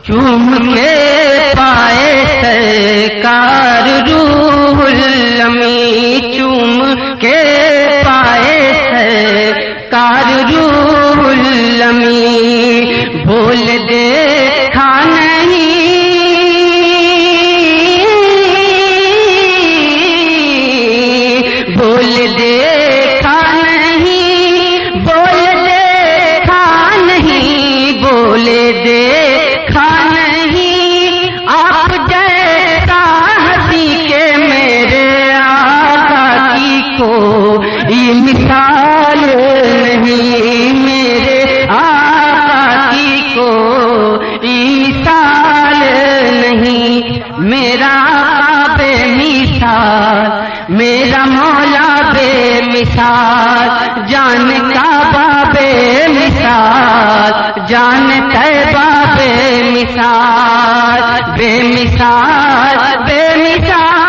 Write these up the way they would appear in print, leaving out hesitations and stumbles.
چوم کے پائے سرکار روح الامین، چوم کے پائے سرکار روح الامین، بول دیکھا نہیں، بول دیکھا نہیں، بول دیکھا نہیں، بول دیکھا نہیں، آپ جیسا ہنسی کے میرے آقا کی کوئی مثال نہیں، میرے آقا کی کوئی مثال نہیں، میرا بے مثال، میرا مولا بے مثال، جان کعبہ بے مثال، جان طیبہ بے مثال، بے مثال، بے مثال،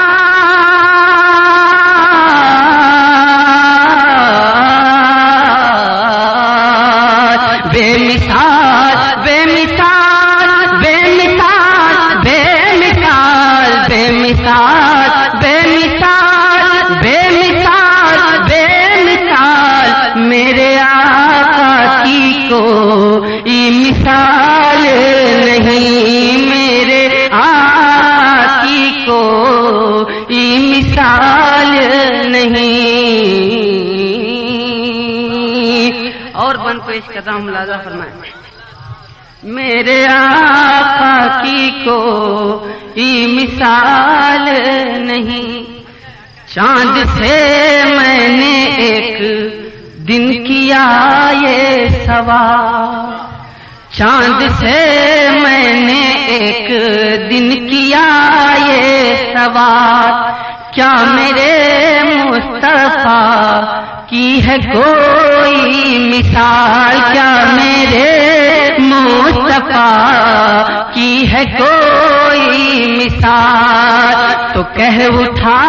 بے مثال، بے مثال، بے مثال، بے مثال، بے مثال، بے مثال، بے مثال، بے مثال، میرے آقا کی کوئی مثال نہیں، میرے آقا کی کوئی مثال نہیں۔ اور بند پیش کرتا ہوں، ملاحظہ فرمائیں، میرے آقا کی کوئی مثال نہیں، چاند سے میں نے ایک دن کیا یہ سوال، چاند سے میں نے ایک دن کیا یہ سوال، کیا میرے مصطفیٰ کی ہے کوئی مثال، کیا میرے مصطفیٰ کی ہے کوئی مثال، تو کہہ اٹھا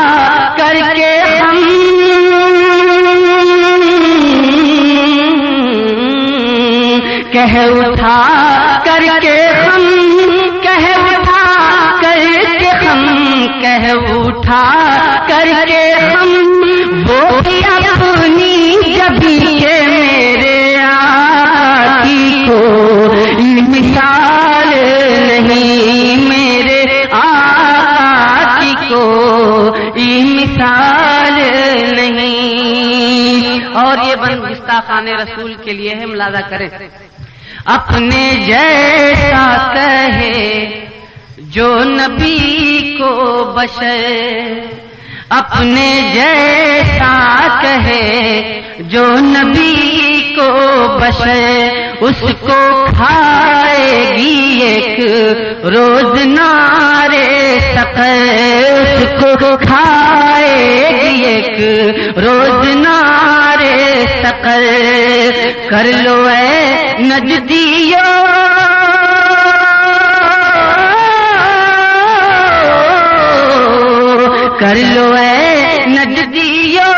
کر کے ہم کہہ اٹھا کر کے ہم کہہ اٹھا کر کے ہم کہہ اٹھا کر کے ہم وہ اپنی جبھی کے میرے آقا کوئی مثال نہیں، میرے آقا کی کوئی مثال نہیں۔ اور یہ بند گستاخان رسول کے لیے ہے، ملاحظہ کریں، اپنے جیسا کہے جو نبی کو بشر، اپنے جیسا کہے جو نبی کو بشر، اس کو کھائے گی ایک روز نارے سقر، اس کو کھائے گی ایک روز نارے سقر، کر لو اے نجدیو کر لو اے نجدیو،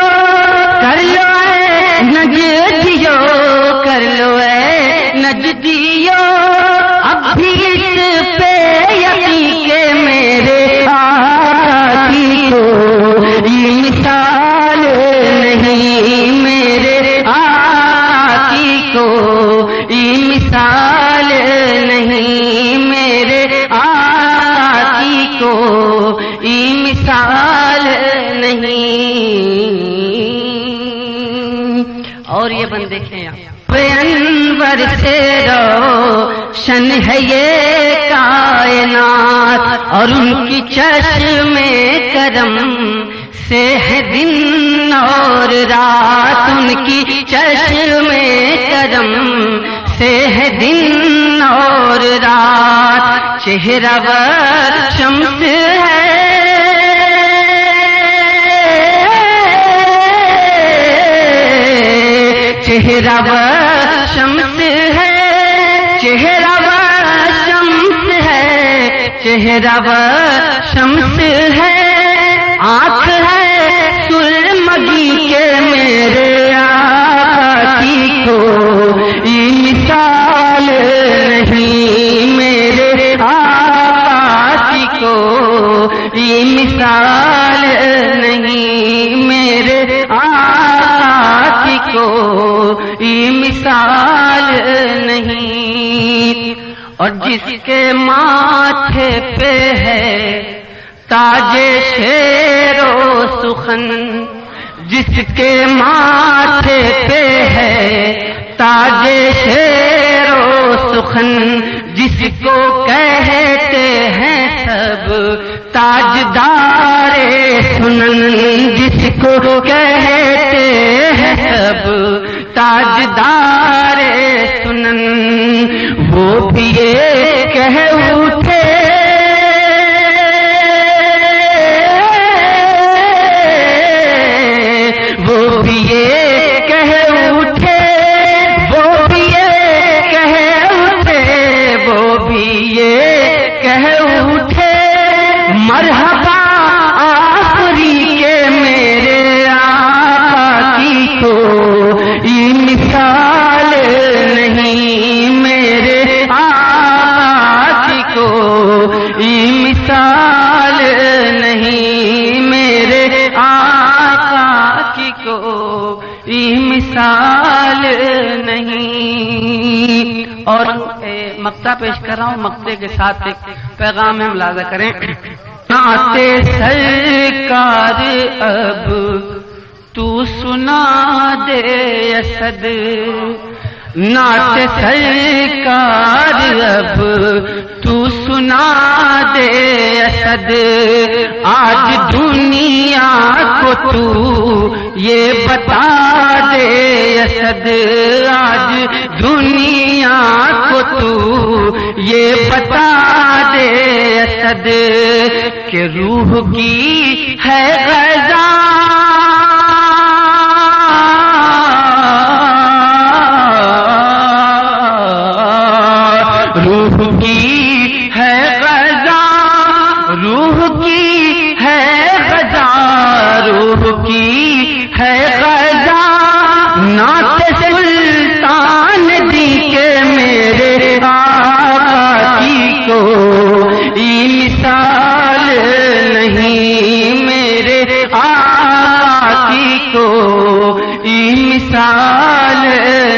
کر لو اے نجدیو، کر لو اے نجدیو، اب بھی اس پہ یقین کے میرے آقا کی کوئی مثال نہیں، میرے آقا کی کوئی مثال نہیں، میرے آقا کی کوئی مثال نہیں۔ اور یہ بند دیکھیں یہاں، انور سے روشن ہے یہ کائنات، اور ان کی چشم کرم سے ہے دن اور رات، ان کی چشم کرم سے ہے دن اور رات، چہرہ و شمس ہے، چہرہ و شمس ہے، چہرہ و شمس ہے، چہرہ و شمس ہے، آنکھ ہے سرمگی کے میرے آقا کی کوئی مثال نہیں، میرے اور جس کے ماتھے پہ ہے تاج شیر و سخن، جس کے ماتھے پہ ہے تاج شیر و سخن، جس کو کہتے ہیں سب تاجدار سنن، جس کو کہتے ہیں سب تاجدار سنن، وہ بھی یہ کہہ اٹھے وہ بھی یہ کہہ اٹھے وہ بھی یہ کہہ اٹھے وہ بھی یہ کہہ اٹھے مرحبا آخری کے میرے آقا کی کوئی مثال نہیں، میرے آقا کی کوئی مثال نہیں، میرے آقا کی کوئی مثال نہیں۔ اور مقطع پیش کر رہا ہوں، مقطع کے ساتھ ایک پیغام ہے، ملاحظہ کریں۔ نعت سرکار اب تو سنا دے اسد، نعت سرکار اب تو سنا دے اسد، آج دنیا کو تو یہ بتا دے اسد، آج دنیا کو تو یہ بتا دے اسد کہ روح کی ہے غذا، روح کی ہے غذا، روح کی ہے غذا، روح کی ہے غذا، نعت سلطان دی کے میرے آقا کی کوئی مثال نہیں، میرے آقا کی کوئی مثال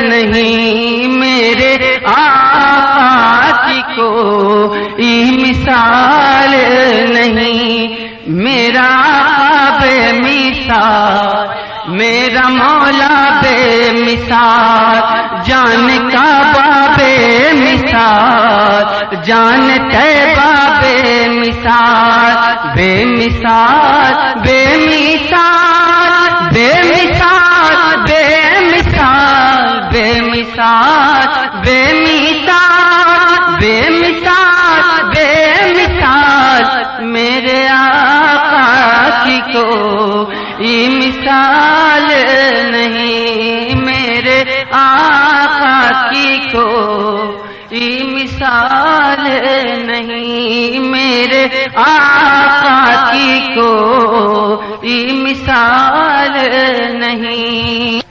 نہیں، میرے آقا کی کوئی مثال نہیں، میرا آقا بے مثال، میرا مولا بے مثال، جان کعبہ بے مثال، جان طیبہ بے مثال، بے مثال بے مثال بے مثال بے مثال بے مثال بے مثال بے مثال بے مثال، میرے آقا کی کوئی مثال نہیں، میرے آقا کی کوئی مثال نہیں، میرے آقا کی کوئی مثال نہیں۔